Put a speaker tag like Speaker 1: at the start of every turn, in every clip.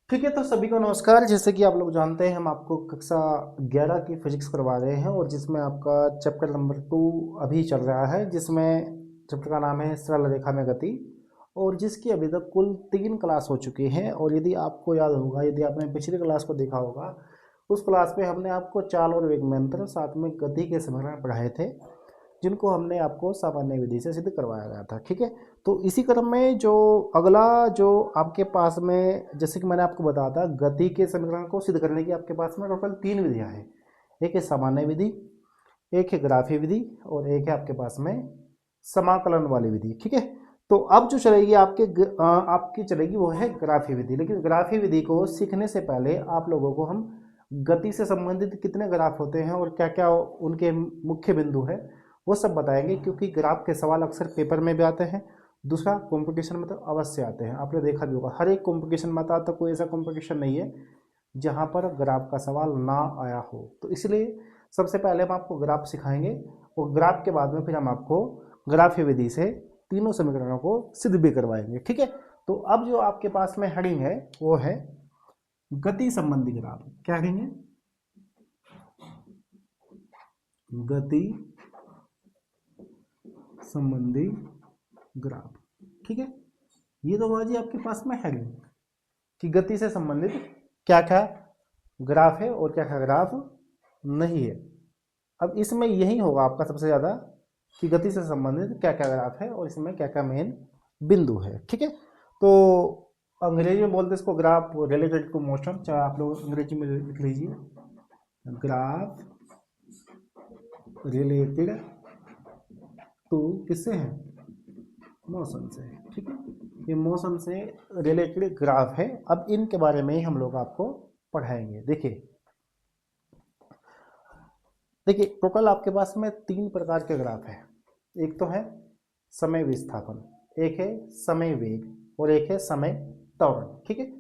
Speaker 1: ठीक है, तो सभी को नमस्कार। जैसे कि आप लोग जानते हैं, हम आपको कक्षा 11 की फिजिक्स करवा रहे हैं और जिसमें आपका चैप्टर नंबर 2 अभी चल रहा है, जिसमें चैप्टर का नाम है सरल रेखा में गति, और जिसकी अभी तक कुल 3 क्लास हो चुकी हैं। और यदि आपको याद होगा, यदि आपने पिछली क्लास को देखा होगा, उस क्लास में हमने आपको चाल और वेग में अंतर, साथ में गति के समीकरण पढ़ाए थे, जिनको हमने आपको सामान्य विधि से सिद्ध करवाया गया था। ठीक है, तो इसी क्रम में जो अगला जो आपके पास में, जैसे कि मैंने आपको बताया था, गति के समीकरण को सिद्ध करने की आपके पास में टोटल 3 विधियां हैं। एक है सामान्य विधि, एक है ग्राफी विधि, और एक है आपके पास में समाकलन वाली विधि। ठीक है, तो अब जो चलेगी आपकी चलेगी वो है ग्राफी विधि। लेकिन ग्राफी विधि को सीखने से पहले आप लोगों को हम गति से संबंधित कितने ग्राफ होते हैं और क्या क्या उनके मुख्य बिंदु है वो सब बताएंगे, क्योंकि ग्राफ के सवाल अक्सर पेपर में भी आते हैं। दूसरा, कंपटीशन में तो अवश्य आते हैं। आपने देखा भी होगा, हर एक कंपटीशन में आता है, तो कोई ऐसा कंपटीशन नहीं है जहाँ पर ग्राफ का सवाल ना आया हो। तो इसलिए सबसे पहले हम आपको ग्राफ सिखाएंगे और ग्राफ के बाद में फिर हम आपको ग्राफी विधि से तीनों समीकरणों को सिद्ध भी करवाएंगे। ठीक है, तो अब जो आपके पास में हेडिंग है वो है गति संबंधी ग्राफ। क्या हेडिंग है? गति संबंधी ग्राफ। ठीक है, ये तो हुआ जी आपके पास में हेडिंग कि गति से संबंधित क्या क्या ग्राफ है और क्या क्या ग्राफ नहीं है। अब इसमें यही होगा आपका सबसे ज़्यादा कि गति से संबंधित क्या क्या ग्राफ है और इसमें क्या क्या मेन बिंदु है। ठीक है, तो अंग्रेजी में बोलते हैं इसको ग्राफ रिलेटेड टू मोशन, चाहे आप लोग अंग्रेजी में लिख लीजिए, ग्राफ रिलेटेड टू किससे है? मोशन से। ठीक है, ये मोशन से रिलेटेड ग्राफ है। अब इनके बारे में ही हम लोग आपको पढ़ाएंगे। देखिए देखिए टोटल आपके पास में 3 प्रकार के ग्राफ है। एक तो है समय विस्थापन, एक है समय वेग और एक है समय त्वरण। ठीक है,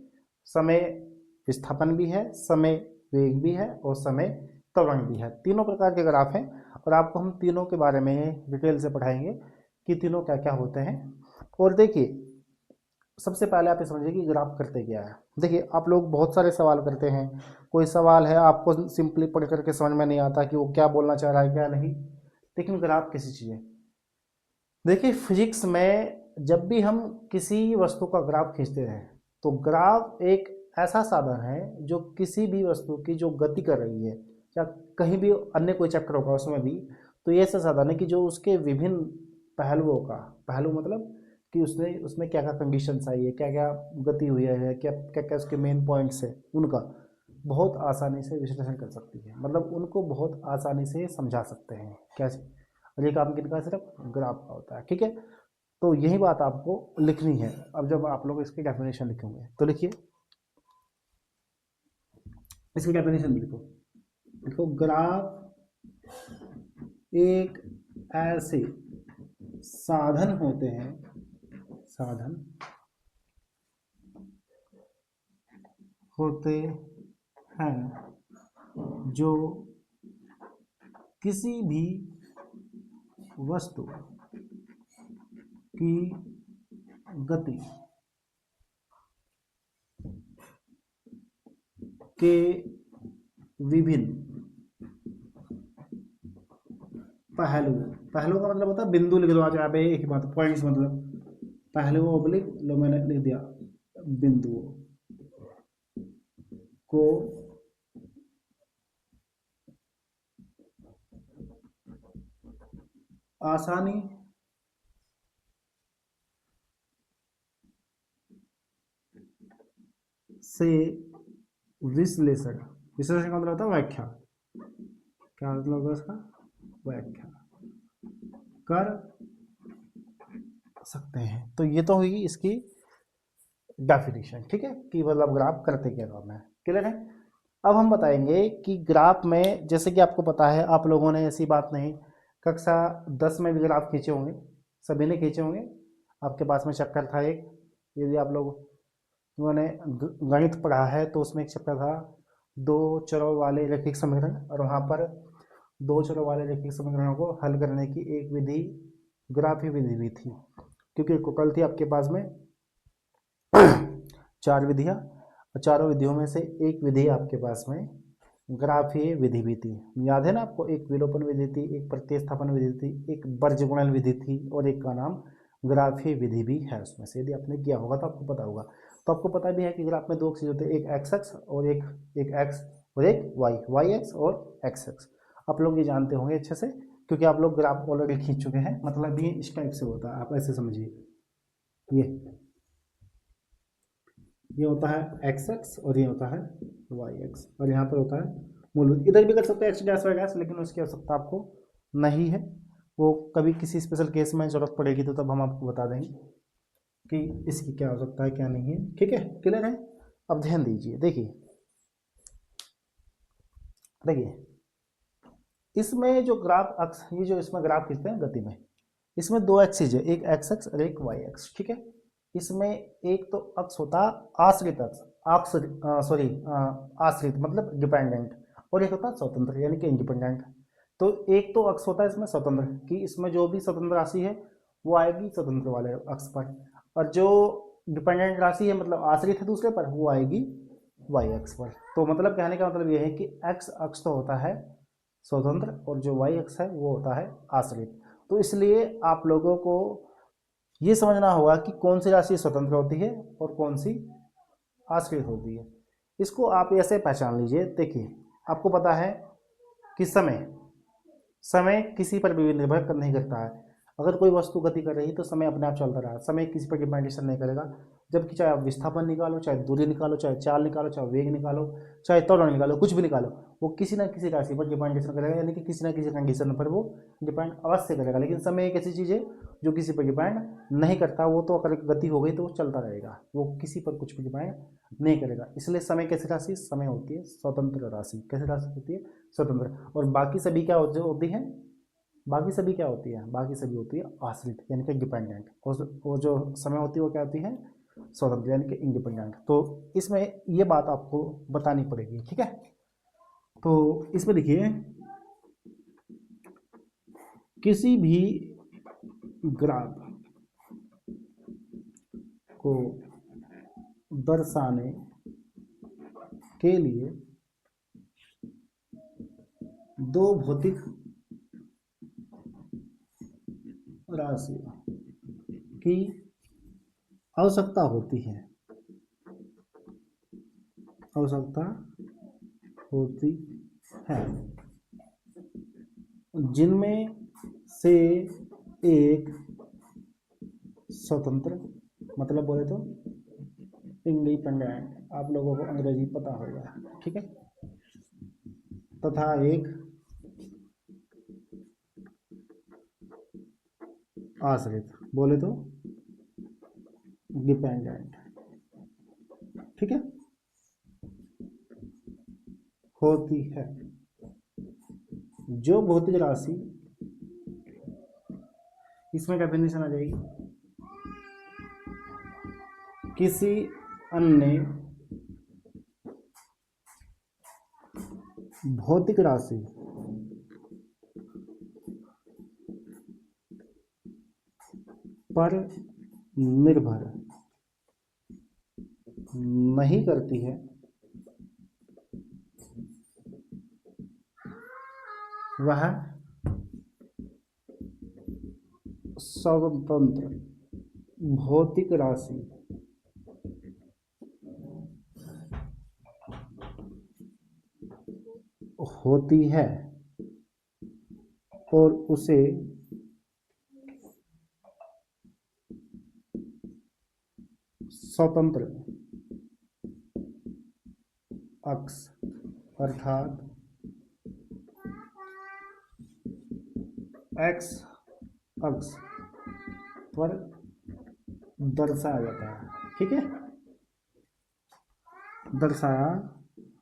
Speaker 1: समय विस्थापन भी है, समय वेग भी है और समय त्वरण भी है। तीनों प्रकार के ग्राफ हैं और आपको हम तीनों के बारे में डिटेल से पढ़ाएंगे कि तीनों क्या क्या होते हैं। और देखिए, सबसे पहले आप ये समझिए कि ग्राफ करते क्या है। देखिए, आप लोग बहुत सारे सवाल करते हैं, कोई सवाल है आपको सिंपली पढ़ करके समझ में नहीं आता कि वो क्या बोलना चाह रहा है क्या नहीं, लेकिन ग्राफ कैसी चीज़ है। देखिए, फिजिक्स में जब भी हम किसी वस्तु का ग्राफ खींचते हैं तो ग्राफ एक ऐसा साधन है जो किसी भी वस्तु की जो गति कर रही है, या कहीं भी अन्य कोई चक्कर होगा उसमें भी, तो ये ऐसा साधन है कि जो उसके विभिन्न पहलुओं का, पहलू मतलब कि उसने उसमें क्या क्या कंडीशंस आई है, क्या क्या गति हुई है, क्या क्या क्या उसके मेन पॉइंट्स है, उनका बहुत आसानी से विश्लेषण कर सकती है। मतलब उनको बहुत आसानी से समझा सकते हैं कैसे। और ये काम किनका? सिर्फ ग्राफ का होता है। ठीक है, तो यही बात आपको लिखनी है। अब जब आप लोग इसकी डेफिनेशन लिखेंगे तो लिखिए, इसकी डेफिनेशन लिखो। देखो, ग्राफ एक ऐसे साधन होते हैं, साधन होते हैं जो किसी भी वस्तु की गति के विभिन्न पहलू, पहलू का मतलब होता है बिंदु, लिख दो आज यहाँ पे एक ही बात, पॉइंट्स मतलब पहलुओं ऑब्लिक, लो मैंने लिख दिया, बिंदुओं को आसानी से विश्लेषण, विश्लेषण का मतलब होता है व्याख्या, क्या मतलब होगा उसका? व्याख्या कर सकते हैं। तो ये तो हुई इसकी डेफिनेशन। ठीक है, कि मतलब ग्राफ करते क्या काम है। क्लियर है? अब हम बताएंगे कि ग्राफ में, जैसे कि आपको पता है, आप लोगों ने ऐसी बात नहीं, कक्षा 10 में भी ग्राफ खींचे होंगे, सभी ने खींचे होंगे। आपके पास में चैप्टर था एक, यदि आप लोगों ने गणित पढ़ा है तो उसमें एक चैप्टर था 2 चरों वाले रैखिक समीकरण, और वहाँ पर 2 चरों वाले रैखिक समीकरणों को हल करने की एक विधि ग्राफी विधि भी थी, क्योंकि टोटल थी आपके पास में 4 विधियाँ। चारों विधियों में से एक विधि आपके पास में ग्राफीय विधि भी थी। याद है ना आपको, एक विलोपन विधि थी, एक प्रतिस्थापन विधि थी, एक वर्गगुणन विधि थी और एक का नाम ग्राफीय विधि भी है उसमें से। यदि आपने किया होगा तो आपको पता होगा। तो आपको पता भी है कि ग्राफ में दो चीज़ होते हैं, एक एक्स एक्स और एक एक्स और एक वाई एक्स और एक्स एक्स। आप लोग ये जानते होंगे अच्छे से, क्योंकि आप लोग ग्राफ ऑलरेडी खींच चुके हैं। मतलब ये इस टाइप से होता है, आप ऐसे समझिए, ये होता है एक्स एक्स और ये होता है वाई एक्स, और यहाँ पर होता है मूलभूत। इधर भी कर सकते हैं एक्स डैश वाई डैश, लेकिन उसकी आवश्यकता आपको नहीं है। वो कभी किसी स्पेशल केस में जरूरत पड़ेगी तो तब हम आपको बता देंगे कि इसकी क्या आवश्यकता है क्या नहीं है। ठीक है, क्लियर है। अब ध्यान दीजिए, देखिए देखिए इसमें जो ग्राफ अक्ष, ये जो इसमें ग्राफ खींचते हैं गति में, इसमें दो एक्सिस है, एक एक्स एक्स और एक वाई एक्स। ठीक है, इसमें एक तो अक्ष होता है आश्रित अक्ष, आश्रित मतलब डिपेंडेंट, और एक होता है स्वतंत्र यानी कि इंडिपेंडेंट। तो एक तो अक्ष होता है इसमें स्वतंत्र, कि इसमें जो भी स्वतंत्र राशि है वो आएगी स्वतंत्र वाले अक्ष पर, और जो डिपेंडेंट राशि है मतलब आश्रित है दूसरे पर, वो आएगी वाई अक्ष पर। तो मतलब कहने का मतलब ये है कि एक्स अक्ष तो होता है स्वतंत्र और जो वाई अक्ष है वो होता है आश्रित। तो इसलिए आप लोगों को ये समझना होगा कि कौन सी राशि स्वतंत्र होती है और कौन सी आश्रित होती है। इसको आप ऐसे पहचान लीजिए। देखिए, आपको पता है कि समय समय किसी पर भी निर्भर नहीं करता है। अगर कोई वस्तु गति कर रही है तो समय अपने आप चलता रहा, समय किसी पर डिपेंडेशन नहीं करेगा। जबकि चाहे आप विस्थापन निकालो, चाहे दूरी निकालो, चाहे चाल निकालो, चाहे वेग निकालो, चाहे त्वरण निकालो, कुछ भी निकालो, वो किसी ना किसी राशि पर डिपेंडेशन करेगा, यानी कि किसी ना किसी कंडीशन पर वो डिपेंड अवश्य करेगा। लेकिन समय एक ऐसी चीज़ है जो किसी पर डिपेंड नहीं करता। वो तो अगर गति हो गई तो वो चलता रहेगा, वो किसी पर कुछ भी डिपेंड नहीं करेगा। इसलिए समय कैसी राशि, समय होती है स्वतंत्र राशि। कैसी राशि होती है, स्वतंत्र। और बाकी सभी क्या होती है, बाकी सभी क्या होती है, बाकी सभी होती है आश्रित यानी कि डिपेंडेंट। और वो जो समय होती है वो क्या होती है, स्वतंत्र यानी कि इंडिपेंडेंट। तो इसमें ये बात आपको बतानी पड़ेगी। ठीक है, तो इसमें देखिए, किसी भी ग्राफ को दर्शाने के लिए दो भौतिक राशियों की आवश्यकता होती है, आवश्यकता होती है, जिनमें से एक स्वतंत्र, मतलब बोले तो इंडिपेंडेंट, आप लोगों को अंग्रेजी पता होगा। ठीक है, तथा एक आश्रित, बोले तो डिपेंडेंट। ठीक है, होती है। जो भौतिक राशि, इसमें क्या डेफिनेशन आ जाएगी, किसी अन्य भौतिक राशि पर निर्भर नहीं करती है, वह स्वतंत्र भौतिक राशि होती है और उसे स्वतंत्र अक्ष अर्थात एक्स अक्ष पर दर्शाया जाता है। ठीक है, दर्शाया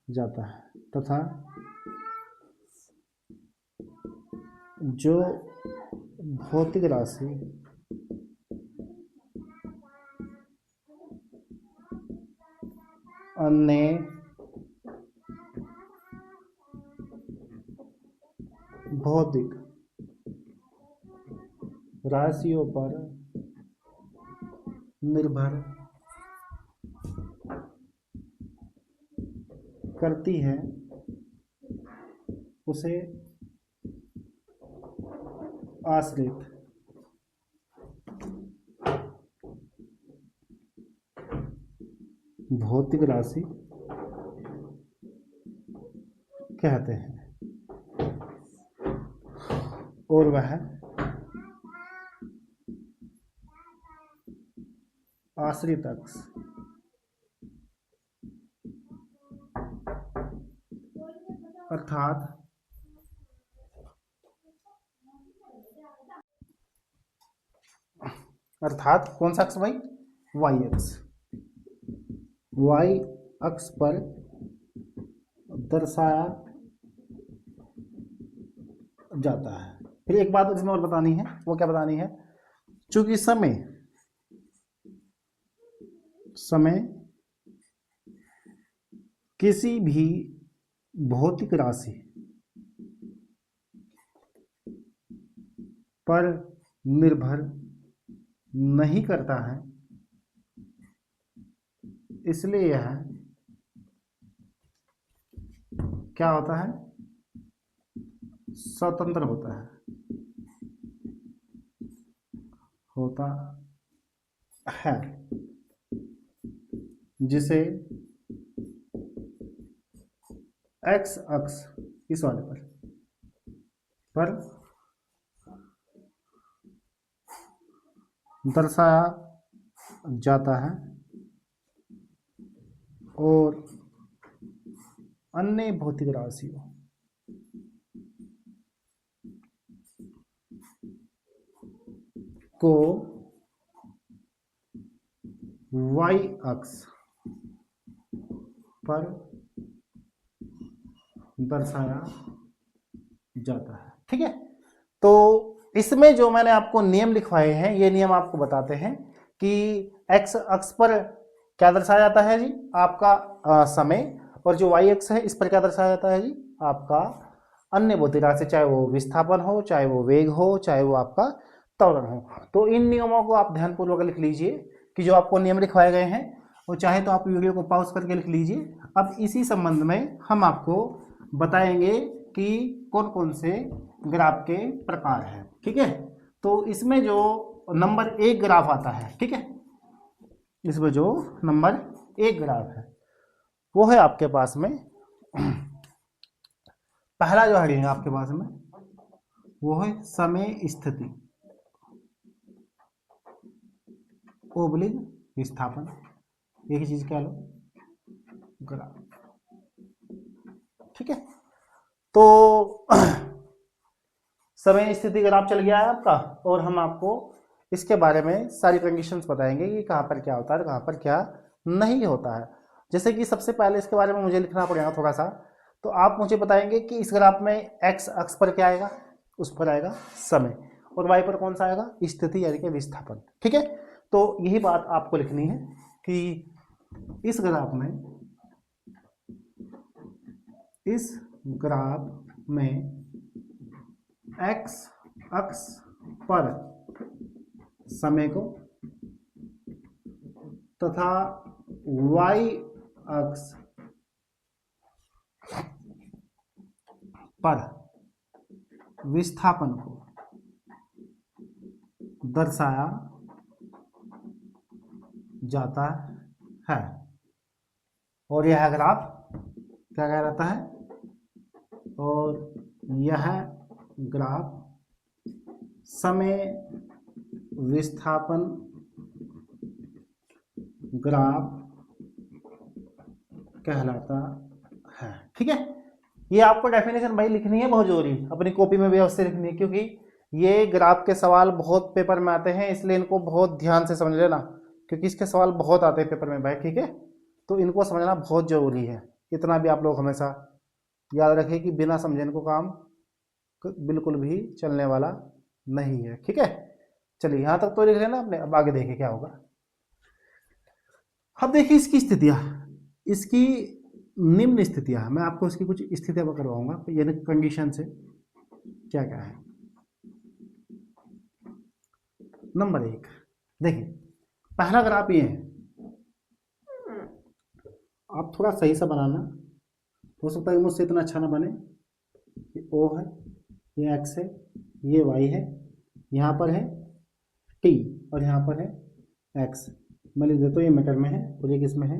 Speaker 1: जाता है। तथा जो भौतिक राशि अन्य भौतिक राशियों पर निर्भर करती है उसे आश्रित भौतिक राशि कहते हैं और वह आश्रित अक्ष अर्थात कौन सा अक्ष भाई, वाई अक्ष, वाई अक्ष पर दर्शाया जाता है। फिर एक बात इसमें और बतानी है, वो क्या बतानी है, चूंकि समय किसी भी भौतिक राशि पर निर्भर नहीं करता है, इसलिए यह क्या होता है, स्वतंत्र होता है, जिसे एक्स अक्ष इस वाले पर दर्शाया जाता है और अन्य भौतिक राशियों को वाई अक्ष पर दर्शाया जाता है। ठीक है, तो इसमें जो मैंने आपको नियम लिखवाए हैं, ये नियम आपको बताते हैं कि एक्स अक्ष पर क्या दर्शाया जाता है जी, आपका समय, और जो वाई अक्ष है इस पर क्या दर्शाया जाता है जी, आपका अन्य भौतिक राशि, चाहे वो विस्थापन हो, चाहे वो वेग हो, चाहे वो आपका त्वरण हो। तो इन नियमों को आप ध्यानपूर्वक लिख लीजिए कि जो आपको नियम लिखवाए गए हैं, वो चाहे तो आप वीडियो को पॉज करके लिख लीजिए। अब इसी संबंध में हम आपको बताएंगे कि कौन कौन से ग्राफ के प्रकार हैं। ठीक है, तो इसमें जो नंबर 1 ग्राफ आता है, ठीक है, इसमें जो नंबर 1 ग्राफ है वो है आपके पास में पहला जो हेडिंग है आपके पास में वो है समय स्थिति ओब्लिक विस्थापन, एक ही चीज क्या लो, ग्राफ। ठीक है, तो समय स्थिति ग्राफ चल गया है आपका, और हम आपको इसके बारे में सारी कंडीशंस बताएंगे कि कहाँ पर क्या होता है, कहाँ पर क्या नहीं होता है। जैसे कि सबसे पहले इसके बारे में मुझे लिखना पड़ेगा थोड़ा सा, तो आप मुझे बताएंगे कि इस ग्राफ में एक्स अक्ष पर क्या आएगा, उस पर आएगा समय, और वाई पर कौन सा आएगा, स्थिति यानी कि विस्थापन। ठीक है, तो यही बात आपको लिखनी है कि इस ग्राफ में एक्स अक्ष पर समय को तथा वाई अक्ष पर विस्थापन को दर्शाया जाता है, और यह ग्राफ क्या कहलाता है, और यह ग्राफ समय विस्थापन ग्राफ कहलाता है। ठीक है, ये आपको डेफिनेशन भाई लिखनी है, बहुत जरूरी, अपनी कॉपी में भी अवश्य लिखनी है, क्योंकि ये ग्राफ के सवाल बहुत पेपर में आते हैं, इसलिए इनको बहुत ध्यान से समझ लेना, क्योंकि इसके सवाल बहुत आते हैं पेपर में भाई। ठीक है, तो इनको समझना बहुत जरूरी है, इतना भी आप लोग हमेशा याद रखें कि बिना समझे इनको काम बिल्कुल भी चलने वाला नहीं है। ठीक है, चलिए यहाँ तक तो लिख लेना आपने, अब आगे देखिए क्या होगा। अब देखिए इसकी स्थितियाँ, इसकी निम्न स्थितियाँ, मैं आपको इसकी कुछ स्थितियाँ करवाऊंगा, यानी कंडीशन से क्या क्या है। नंबर 1 देखिए, पहला ग्राफ ये है, आप थोड़ा सही से बनाना, हो सकता है मुझसे इतना अच्छा ना बने। ये ओ है, ये एक्स है, ये वाई है, यहाँ पर है टी और यहाँ पर है एक्स। मैं लिख देता हूँ ये मीटर में है और ये किस में है,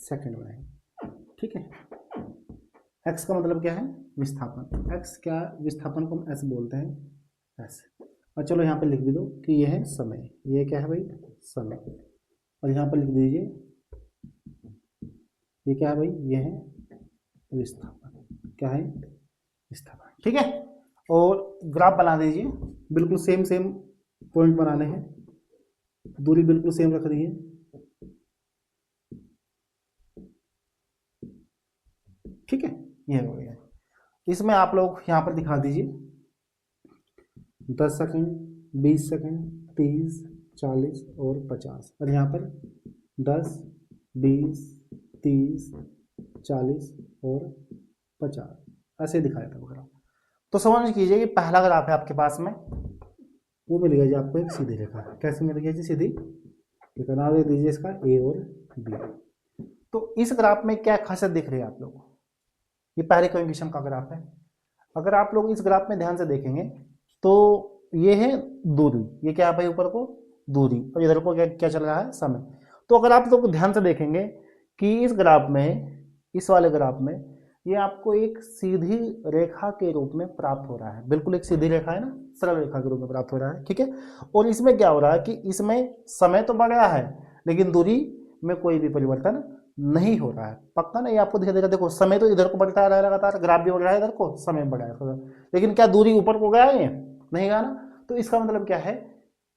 Speaker 1: सेकंड में है। ठीक है, एक्स का मतलब क्या है, विस्थापन। एक्स क्या, विस्थापन को हम एस बोलते हैं, एस। और चलो यहाँ पे लिख भी दो कि ये है समय, ये क्या है भाई, समय। और यहाँ पर लिख दीजिए ये क्या है भाई, ये है विस्थापन। क्या है, विस्थापन। ठीक है, और ग्राफ बना दीजिए, बिल्कुल सेम सेम पॉइंट बनाने हैं, दूरी बिल्कुल सेम रख दी है। ठीक है, ये हो गया। इसमें आप लोग यहाँ पर दिखा दीजिए 10 सेकंड, 20 सेकंड, 30, 40 और 50। और यहाँ पर 10, 20, 30, 40 और 50 ऐसे दिखाया था ग्राफ। तो समझ कीजिए कि पहला ग्राफ है आपके पास में, वो मिल गया जी आपको एक सीधी रेखा। कैसे मिल गया जी, सीधी रेखा। नाम दे दीजिए इसका ए और बी। तो इस ग्राफ में क्या खासियत दिख रही है आप लोगों को, ये पहले कंडीशन का ग्राफ है। अगर आप लोग इस ग्राफ में ध्यान से देखेंगे तो ये है दूरी, ये क्या है भाई, ऊपर को दूरी और इधर को क्या क्या चल रहा है, समय। तो अगर आप लोग ध्यान से देखेंगे कि इस ग्राफ में, इस वाले ग्राफ में ये आपको एक सीधी रेखा के रूप में प्राप्त हो रहा है। बिल्कुल एक सीधी रेखा है ना, सरल रेखा के रूप में प्राप्त हो रहा है। ठीक है, और इसमें क्या हो रहा है कि इसमें समय तो बढ़ रहा है लेकिन दूरी में कोई भी परिवर्तन नहीं हो रहा है। पक्का नहीं, आपको दिखाई देगा, देखो समय तो इधर को बढ़ता रहा है लगातार, ग्राफ भी बढ़ रहा है इधर को, समय बढ़ा है, लेकिन क्या दूरी ऊपर को गया है, नहीं गया ना। तो इसका मतलब क्या है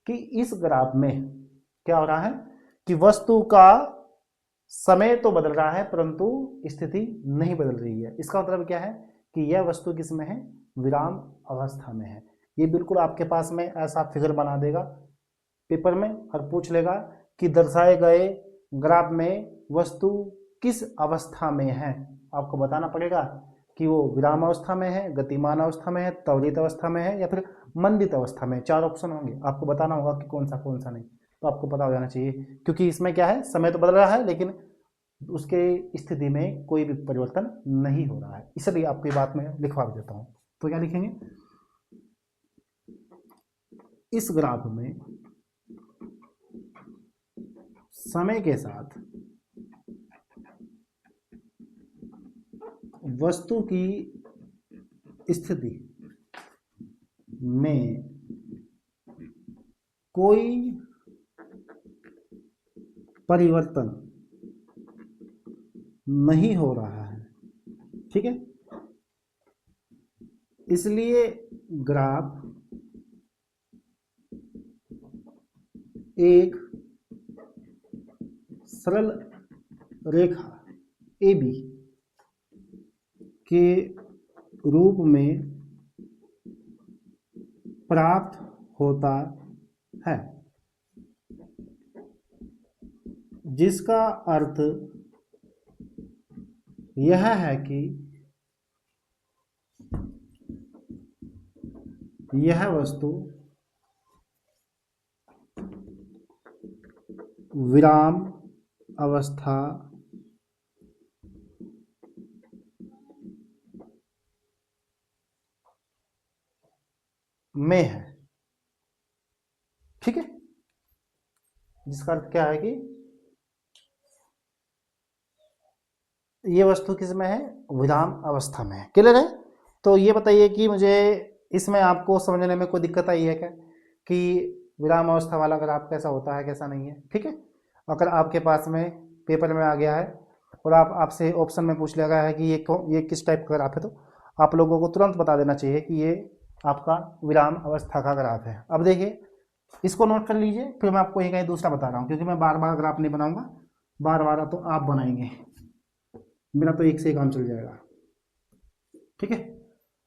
Speaker 1: कि इस ग्राफ में क्या हो रहा है कि वस्तु का समय तो बदल रहा है परंतु स्थिति नहीं बदल रही है। इसका मतलब क्या है कि यह वस्तु किस में है, विराम अवस्था में है। ये बिल्कुल आपके पास में ऐसा फिगर बना देगा पेपर में और पूछ लेगा कि दर्शाए गए ग्राफ में वस्तु किस अवस्था में है। आपको बताना पड़ेगा कि वो विराम अवस्था में है, गतिमान अवस्था में है, त्वरित अवस्था में है या फिर मंदित अवस्था में। 4 ऑप्शन होंगे, आपको बताना होगा कि कौन सा नहीं। तो आपको पता हो जाना चाहिए, क्योंकि इसमें क्या है, समय तो बदल रहा है लेकिन उसके स्थिति में कोई भी परिवर्तन नहीं हो रहा है। इसलिए आपको ये बात मैं लिखवा देता हूँ। तो क्या लिखेंगे, इस ग्राफ में समय के साथ वस्तु की स्थिति में कोई परिवर्तन नहीं हो रहा है। ठीक है, इसलिए ग्राफ एक सरल रेखा AB के रूप में प्राप्त होता है, जिसका अर्थ यह है कि यह वस्तु विराम अवस्था में है। ठीक है, जिसका अर्थ क्या है कि ये वस्तु किस में है, विराम अवस्था में है। क्लियर है। तो ये बताइए कि मुझे इसमें आपको समझने में कोई दिक्कत आई है क्या, कि विराम अवस्था वाला ग्राफ कैसा होता है कैसा नहीं है। ठीक है, अगर आपके पास में पेपर में आ गया है और आपसे ऑप्शन में पूछ लिया गया है कि ये किस टाइप का ग्राफ है, तो आप लोगों को तुरंत बता देना चाहिए कि ये आपका विराम अवस्था का ग्राफ है। अब देखिए, इसको नोट कर लीजिए, फिर मैं आपको कहीं दूसरा बता रहा हूँ, क्योंकि मैं बार बार ग्राफ नहीं बनाऊंगा, बार बार तो आप बनाएंगे, मेरा तो एक से ही काम चल जाएगा। ठीक है,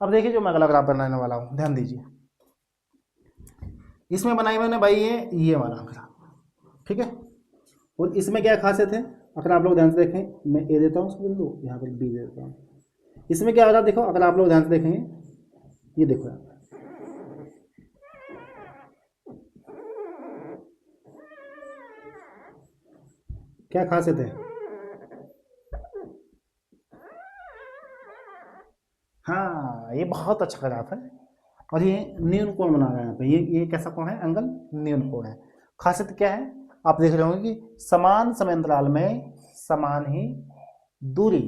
Speaker 1: अब देखिए जो मैं अगला ग्राफ बनाने वाला हूँ, ध्यान दीजिए। इसमें बनाई मैंने भाई ये वाला ग्राफ। ठीक है, और इसमें क्या खासियत है, अगर आप लोग ध्यान से देखें, मैं ए देता हूँ उसको बिंदु, यहाँ पर बी दे देता हूँ। इसमें क्या हो रहा है देखो, अगर आप लोग ध्यान से देखेंगे, ये देखो यहाँ क्या खासियत है, हाँ, ये बहुत अच्छा ग्राफ है। और ये न्यून कोण बना रहा है यहाँ पे, ये कैसा कोण है, एंगल न्यून कोण है। खासियत क्या है, आप देख रहे होंगे कि समान समय अंतराल में समान ही दूरी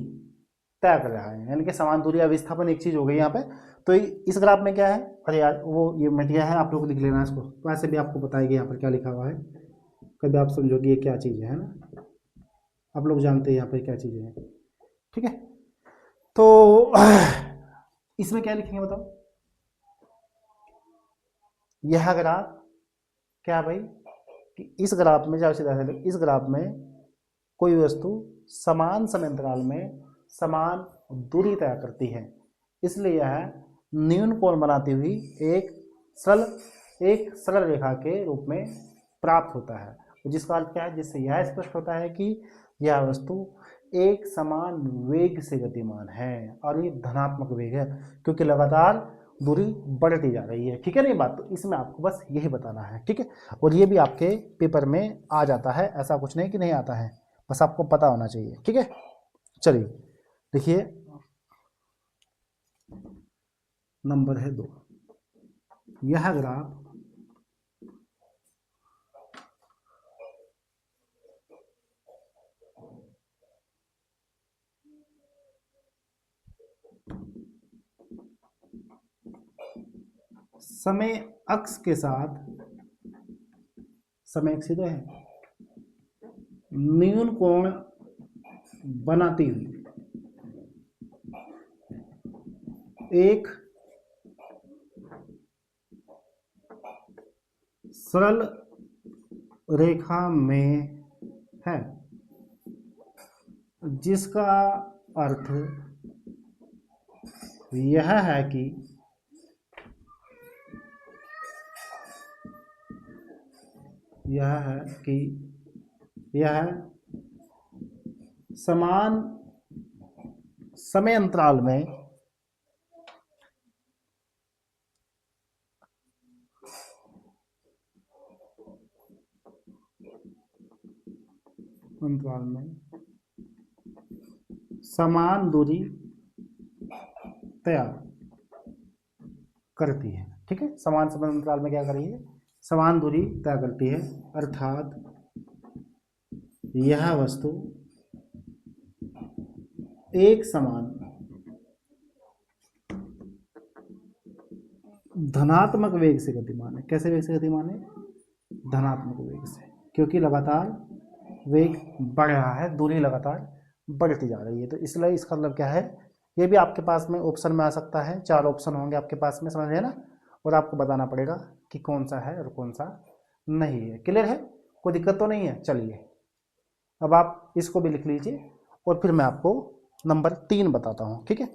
Speaker 1: तय कर रहा है, यानी कि समान दूरी अविस्थापन एक चीज हो गई यहाँ पे। तो इस ग्राफ में क्या है, अरे यार वो ये मिट गया है, आप लोग लिख लेना इसको, तो ऐसे भी आपको बताएगी यहाँ पर क्या लिखा हुआ है, कभी आप समझोगे ये क्या चीज़ है ना, आप लोग जानते हैं यहाँ पर क्या चीज़ें हैं। ठीक है, तो इसमें क्या लिखेंगे बताओ, यह ग्राफ क्या भाई, कि इस ग्राफ में जाओ सीधा सीधा, इस ग्राफ में कोई वस्तु समान समय अंतराल में समान दूरी तय करती है, इसलिए यह न्यून कोण बनाती हुई एक सरल रेखा के रूप में प्राप्त होता है। जिसका अर्थ क्या है, जिससे यह स्पष्ट होता है कि यह वस्तु एक समान वेग से गतिमान है, और ये धनात्मक वेग है क्योंकि लगातार दूरी बढ़ती जा रही है। ठीक है ना ये बात, तो इसमें आपको बस यही बताना है। ठीक है, और ये भी आपके पेपर में आ जाता है, ऐसा कुछ नहीं कि नहीं आता है, बस आपको पता होना चाहिए। ठीक है, चलिए देखिए नंबर है 2, यह ग्राफ समय अक्ष के साथ, समय अक्ष तो है, न्यून कोण बनाती हुई एक सरल रेखा में है, जिसका अर्थ यह है कि यह समान समय अंतराल में समान दूरी तय करती है। ठीक है, समान समय अंतराल में क्या कर रही है, समान दूरी तय करती है, अर्थात यह वस्तु एक समान धनात्मक वेग से गतिमान है। कैसे वेग से गतिमान है, धनात्मक वेग से, क्योंकि लगातार वेग बढ़ रहा है, दूरी लगातार बढ़ती जा रही है। तो इसलिए इसका मतलब क्या है, ये भी आपके पास में ऑप्शन में आ सकता है, 4 ऑप्शन होंगे आपके पास में, समझ रहे ना, और आपको बताना पड़ेगा कि कौन सा है और कौन सा नहीं है। क्लियर है, कोई दिक्कत तो नहीं है। चलिए अब आप इसको भी लिख लीजिए और फिर मैं आपको नंबर 3 बताता हूँ। ठीक है,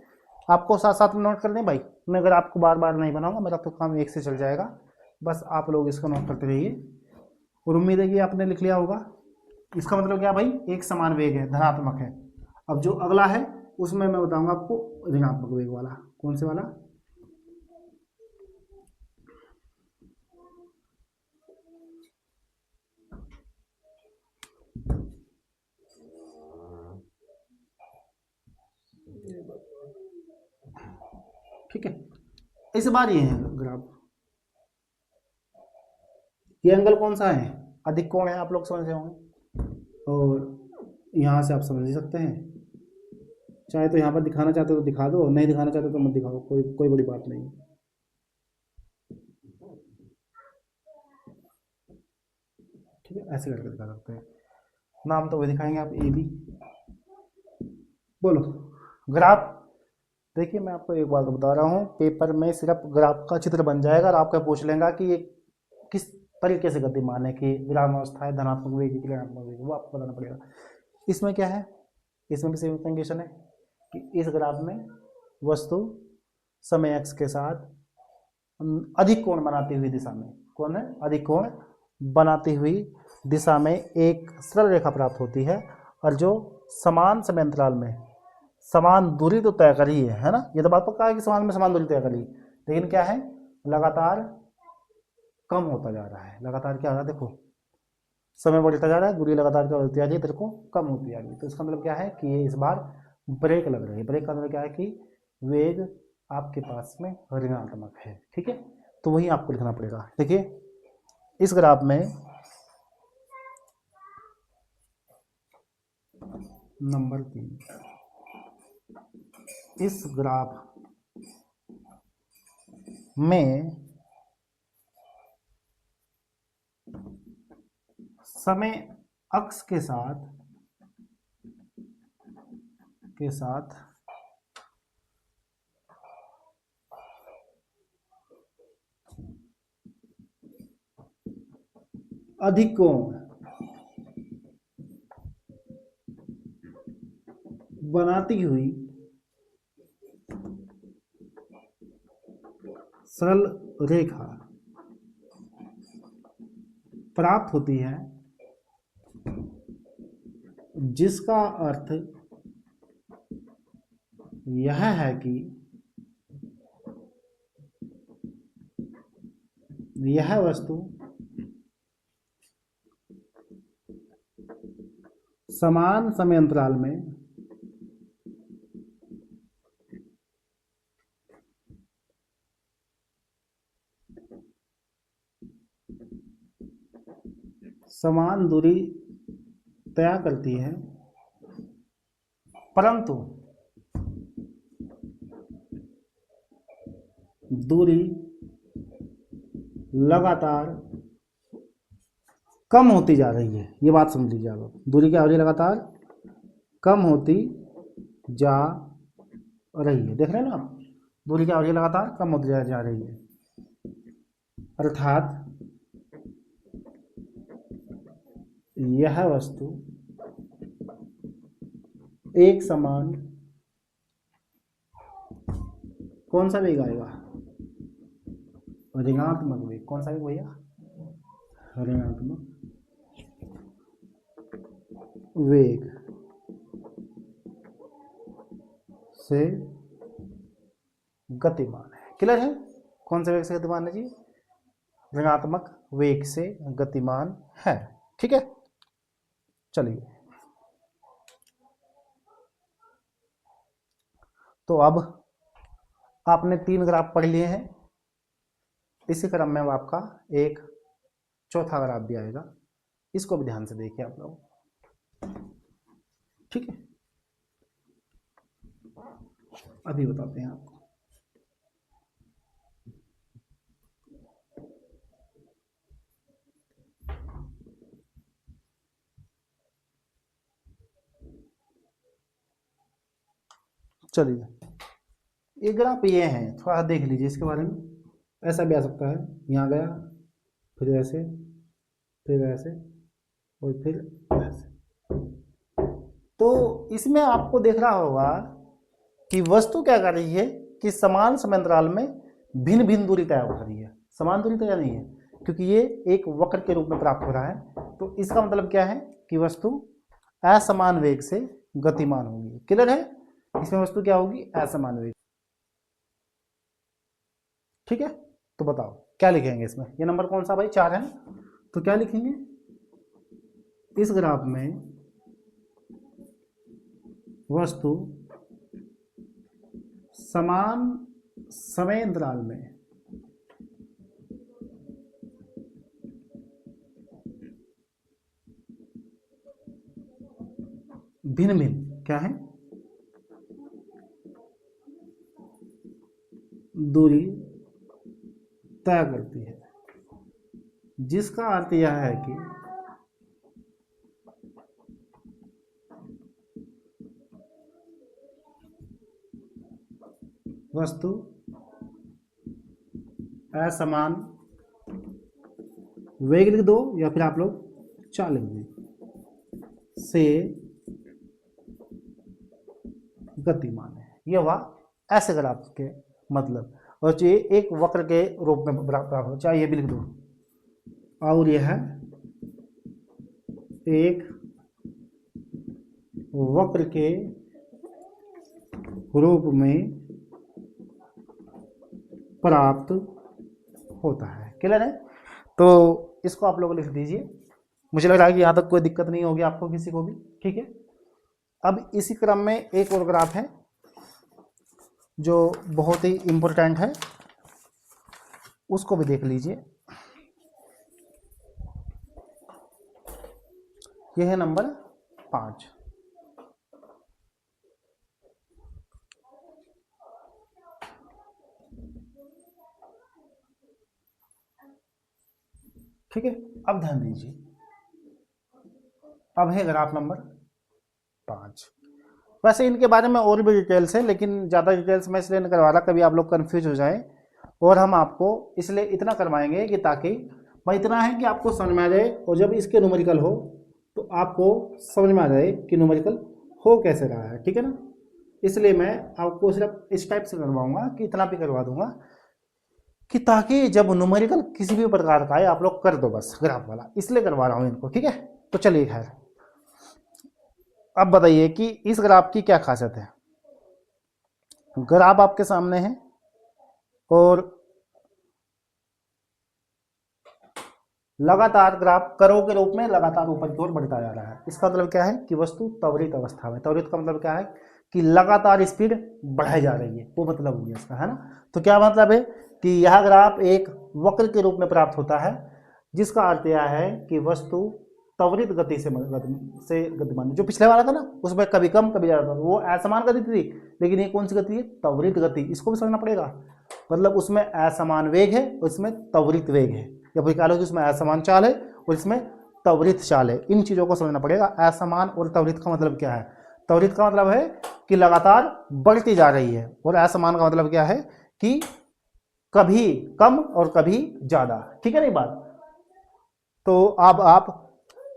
Speaker 1: आपको साथ साथ में नोट कर दें भाई, मैं अगर आपको बार बार नहीं बनाऊंगा, मेरा तो काम एक से चल जाएगा, बस आप लोग इसको नोट करते रहिए। और उम्मीद है कि आपने लिख लिया होगा। इसका मतलब क्या भाई, एक समान वेग है, धनात्मक है। अब जो अगला है उसमें मैं बताऊंगा आपको ऋणात्मक वेग वाला, कौन से वाला, ठीक है। इस बार ये है ग्राफ, ये एंगल कौन सा है, अधिक कोण है, आप लोग समझ रहे होंगे, और यहाँ से आप समझ ही सकते हैं। चाहे तो यहाँ पर दिखाना चाहते हो तो दिखा दो, नहीं दिखाना चाहते तो मत दिखाओ, कोई कोई बड़ी बात नहीं। ठीक है, ऐसे करके दिखा सकते हैं, नाम तो वही दिखाएंगे आप, ए बी। बोलो ग्राफ, देखिए मैं आपको एक बात बता रहा हूँ, पेपर में सिर्फ ग्राफ का चित्र बन जाएगा और आपका पूछ लेगा कि ये किस तरीके से गतिमान है, कि विराम अवस्था है, धनात्मक वेग की ऋणात्मक वेग, वो आपको बताना पड़ेगा। इसमें क्या है, इसमें भी सेम कंडीशन है कि इस ग्राफ में वस्तु समय अक्ष के साथ अधिक कोण बनाती हुई दिशा में, कौन है, अधिक कोण बनाती हुई दिशा में एक सरल रेखा प्राप्त होती है, और जो समान समय अंतराल में समान दूरी तो तय करी है ना, ये तो बात पक्का है कि समान में समान दूरी तय करी, लेकिन क्या है, लगातार कम होता जा रहा है। लगातार क्या हो रहा है, देखो समय बढ़ता जा रहा है, दूरी लगातार क्या होती जा रही है, तेरे को कम होती जा रही है। तो इसका मतलब क्या है कि ये इस बार ब्रेक लग रही है। ब्रेक का मतलब क्या है कि वेग आपके पास में ऋणात्मक है। ठीक है, तो वही आपको लिखना पड़ेगा। देखिए इस ग्राफ में नंबर 3, इस ग्राफ में समय अक्ष के साथ अधिक कोण बनाती हुई सरल रेखा प्राप्त होती है, जिसका अर्थ यह है कि यह वस्तु समान समय अंतराल में समान दूरी तय करती है, परंतु दूरी लगातार कम होती जा रही है। ये बात समझ लीजिए आप, दूरी क्या हो रही है, लगातार कम होती जा रही है। देख रहे हैं ना आप, दूरी क्या हो रही है, लगातार कम होती जा रही है, अर्थात यह वस्तु एक समान कौन सा वेग आएगा, ऋणात्मक वेग। कौन सा वेग भैया, ऋणात्मक वेग से गतिमान है। क्लियर है, कौन से वेग से गतिमान है जी, ऋणात्मक वेग से गतिमान है। ठीक है, चलिए तो अब आपने 3 ग्राफ पढ़ लिए हैं। इसी क्रम में अब आपका एक चौथा ग्राफ भी आएगा, इसको भी ध्यान से देखिए आप लोग। ठीक है, अभी बताते हैं आपको। चलिए ये ग्राफ ये हैं, थोड़ा देख लीजिए इसके बारे में। ऐसा भी आ सकता है, यहाँ गया फिर ऐसे फिर ऐसे और फिर ऐसे। तो इसमें आपको देख रहा होगा कि वस्तु क्या कर रही है कि समान समय अंतराल में भिन्न भिन्न दूरी तय हो रही है। समान दूरी तय नहीं है, क्योंकि ये एक वक्र के रूप में प्राप्त हो रहा है। तो इसका मतलब क्या है कि वस्तु असमान वेग से गतिमान होगी। क्लियर है, इसमें वस्तु क्या होगी, असमान वेग। ठीक है, तो बताओ क्या लिखेंगे इसमें। ये नंबर कौन सा भाई, 4 है, तो क्या लिखेंगे, इस ग्राफ में वस्तु समान समय अंतराल में भिन्न भिन्न क्या है, दूरी तय करती है, जिसका अर्थ यह है कि वस्तु असमान वेग लिख दो या फिर आप लोग 4 लिख दो से गतिमान है। यह हुआ ऐसे ग्राफ के मतलब, और चाहिए एक वक्र के रूप में प्राप्त हो, चाहे ये भी लिख दो, और यह है एक वक्र के रूप में प्राप्त होता है। क्लियर है, तो इसको आप लोग लिख दीजिए। मुझे लग रहा है कि यहाँ तक कोई दिक्कत नहीं होगी आपको किसी को भी। ठीक है, अब इसी क्रम में एक और ग्राफ है, जो बहुत ही इम्पोर्टेंट है, उसको भी देख लीजिए। यह है नंबर 5। ठीक है, अब ध्यान दीजिए, अब है ग्राफ नंबर 5। वैसे इनके बारे में और भी डिटेल्स है, लेकिन ज़्यादा डिटेल्स मैं इसलिए नहीं करवा रहा, कभी आप लोग कंफ्यूज हो जाएं, और हम आपको इसलिए इतना करवाएंगे कि ताकि भाई इतना है कि आपको समझ में आ जाए, और जब इसके न्यूमेरिकल हो तो आपको समझ में आ जाए कि न्यूमेरिकल हो कैसे रहा है। ठीक है ना, इसलिए मैं आपको सिर्फ इस टाइप से करवाऊंगा कि इतना भी करवा दूंगा कि ताकि जब न्यूमेरिकल किसी भी प्रकार का आए आप लोग कर दो बस ग्राफ वाला, इसलिए करवा रहा हूँ इनको। ठीक है, तो चलिए खैर, अब बताइए कि इस ग्राफ की क्या खासियत है। ग्राफ आपके सामने है और लगातार ग्राफ करो के रूप में लगातार ऊपर की ओर बढ़ता जा रहा है। इसका मतलब क्या है कि वस्तु त्वरित अवस्था में, त्वरित का मतलब क्या है कि लगातार स्पीड बढ़ाई जा रही है, वो मतलब हो गया इसका, है ना। तो क्या मतलब है कि यह ग्राफ एक वक्र के रूप में प्राप्त होता है, जिसका अर्थ यह है कि वस्तु त्वरित गति से गतिमान। जो पिछले वाला था ना, उसमें कभी कम कभी ज्यादा था, वो असमान गति थी, लेकिन ये कौन सी गति है, त्वरित गति। इसको भी समझना पड़ेगा, मतलब उसमें असमान वेग है और इसमें त्वरित वेग है, या फिर कह लो कि उसमें असमान चाल है और इसमें त्वरित चाल है। इन चीजों को समझना पड़ेगा। असमान और त्वरित का मतलब क्या है, त्वरित का मतलब है कि लगातार बढ़ती जा रही है, और असमान का मतलब क्या है कि कभी कम और कभी ज्यादा। ठीक है नहीं बात। तो अब आप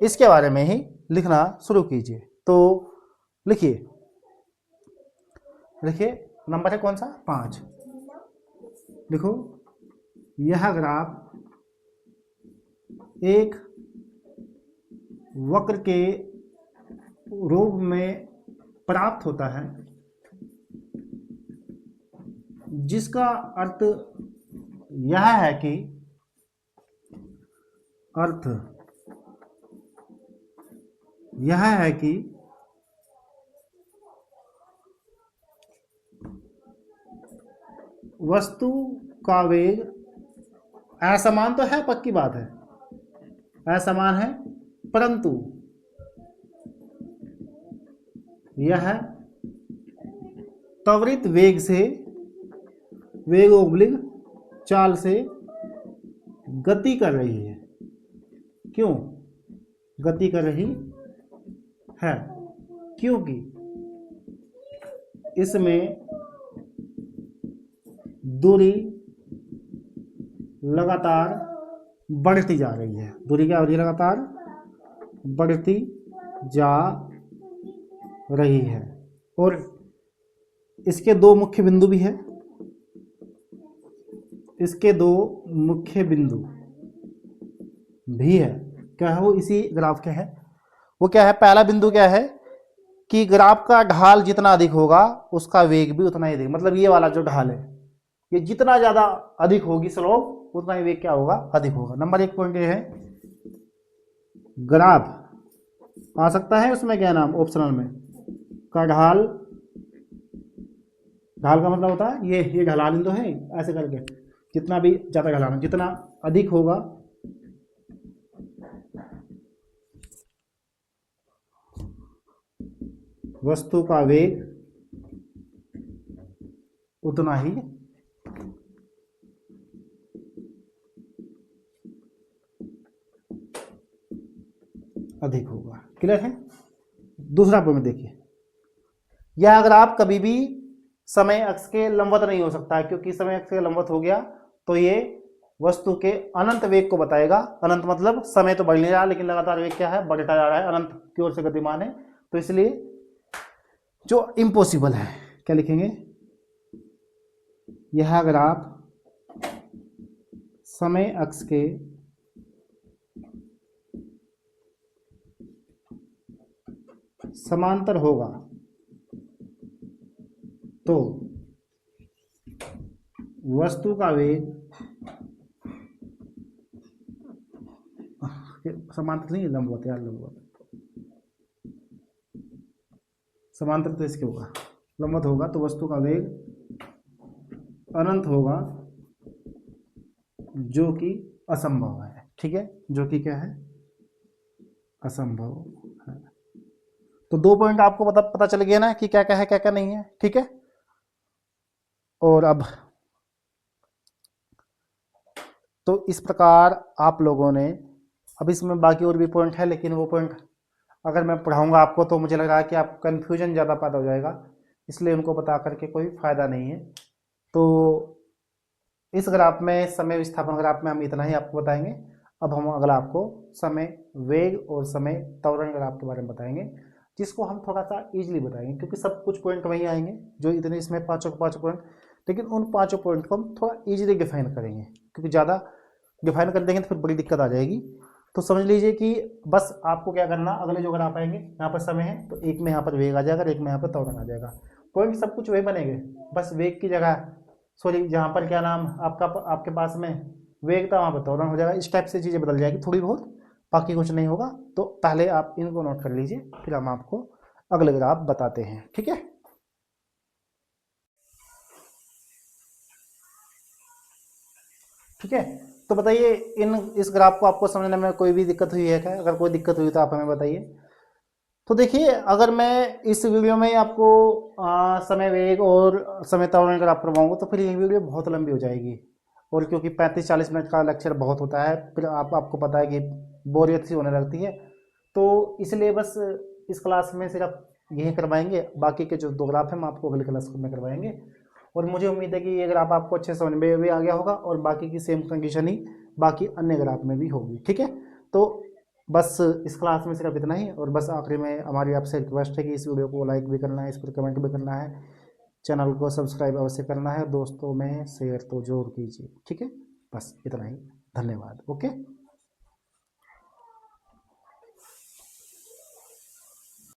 Speaker 1: इसके बारे में ही लिखना शुरू कीजिए। तो लिखिए, लिखिए, नंबर है कौन सा, 5। लिखो, यह ग्राफ एक वक्र के रूप में प्राप्त होता है, जिसका अर्थ यह है कि वस्तु का वेग असमान तो है, पक्की बात है, असमान है, परंतु यह त्वरित वेग से, वेग ओब्लिग चाल से गति कर रही है। क्यों गति कर रही है, क्योंकि इसमें दूरी लगातार बढ़ती जा रही है। दूरी क्या हो रही है, लगातार बढ़ती जा रही है, और इसके दो मुख्य बिंदु भी है, इसके दो मुख्य बिंदु भी है। क्या है वो, इसी ग्राफ के है। वो क्या है, पहला बिंदु क्या है कि ग्राफ का ढाल जितना अधिक होगा उसका वेग भी उतना ही अधिक, मतलब ये वाला जो ढाल है, ये जितना ज्यादा अधिक होगी स्लोप, उतना ही वेग क्या होगा, अधिक होगा। नंबर 1 पॉइंट ये है, ग्राफ आ सकता है उसमें क्या नाम ऑप्शनल में, का ढाल, ढाल का मतलब होता है ये ढलान तो है ऐसे करके, जितना भी ज्यादा ढलान, जितना अधिक होगा वस्तु का वेग उतना ही अधिक होगा। क्लियर है। दूसरा पॉइंट देखिए, यह अगर आप कभी भी समय अक्ष के लंबवत नहीं हो सकता है, क्योंकि समय अक्ष के लंबवत हो गया तो ये वस्तु के अनंत वेग को बताएगा। अनंत मतलब समय तो बढ़ नहीं रहा, लेकिन लगातार वेग क्या है, बढ़ता जा रहा है, अनंत की ओर से गतिमान है, तो इसलिए जो इम्पॉसिबल है, क्या लिखेंगे, यह ग्राफ समय अक्ष के समांतर होगा तो वस्तु का वेग, समांतर नहीं, लंबवत यार, लंबवत, समांतर तो इसके होगा, लंबवत होगा तो वस्तु का वेग अनंत होगा, जो कि असंभव है। ठीक है, जो कि क्या है, असंभव है। तो 2 पॉइंट आपको पता चल गया ना कि क्या क्या है क्या क्या नहीं है। ठीक है, और अब तो इस प्रकार आप लोगों ने, अब इसमें बाकी और भी पॉइंट है, लेकिन वो पॉइंट अगर मैं पढ़ाऊंगा आपको तो मुझे लग रहा है कि आप कन्फ्यूजन ज़्यादा पैदा हो जाएगा, इसलिए उनको बता करके कोई फ़ायदा नहीं है। तो इस ग्राफ में, समय विस्थापन ग्राफ में हम इतना ही आपको बताएंगे। अब हम अगला आपको समय वेग और समय त्वरण ग्राफ के बारे में बताएंगे, जिसको हम थोड़ा सा इजीली बताएंगे, क्योंकि सब कुछ पॉइंट वहीं आएंगे जो इतने इसमें पाँचों के पाँचों पॉइंट, लेकिन उन पाँचों पॉइंट को हम थोड़ा इजीली डिफाइन करेंगे, क्योंकि ज़्यादा डिफाइन कर देंगे तो फिर बड़ी दिक्कत आ जाएगी। तो समझ लीजिए कि बस आपको क्या करना, अगले जो ग्राफ आएंगे यहाँ पर समय है तो एक में यहाँ पर वेग आ जाएगा और एक में यहाँ पर त्वरण आ जाएगा। पॉइंट सब कुछ वही बनेंगे, बस वेग की जगह, सॉरी जहाँ पर क्या नाम आपका आपके पास में वेग था वहाँ पर त्वरण हो जाएगा। इस टाइप से चीज़ें बदल जाएगी थोड़ी बहुत, बाकी कुछ नहीं होगा। तो पहले आप इनको नोट कर लीजिए, फिर हम आपको अगले ग्राफ बताते हैं। ठीक है, ठीक है। तो बताइए इस ग्राफ को आपको समझने में कोई भी दिक्कत हुई है क्या? अगर कोई दिक्कत हुई तो आप हमें बताइए। तो देखिए, अगर मैं इस वीडियो में आपको समय वेग और समय त्वरण अगर आप करवाऊंगा तो फिर ये वीडियो बहुत लंबी हो जाएगी, और क्योंकि 35-40 मिनट का लेक्चर बहुत होता है, फिर आपको पता है कि बोरियत सी होने लगती है। तो इसलिए बस इस क्लास में सिर्फ यही करवाएंगे, बाकी के जो 2 ग्राफ हैं हम आपको अगली क्लास में करवाएंगे। और मुझे उम्मीद है कि ये ग्राफ आपको अच्छे समझ में भी आ गया होगा, और बाकी की सेम कंडीशन ही बाकी अन्य ग्राफ में भी होगी। ठीक है, तो बस इस क्लास में सिर्फ इतना ही, और बस आखिरी में हमारी आपसे रिक्वेस्ट है कि इस वीडियो को लाइक भी करना है, इस पर कमेंट भी करना है, चैनल को सब्सक्राइब अवश्य करना है, दोस्तों में शेयर तो जरूर कीजिए। ठीक है, बस इतना ही, धन्यवाद। ओके।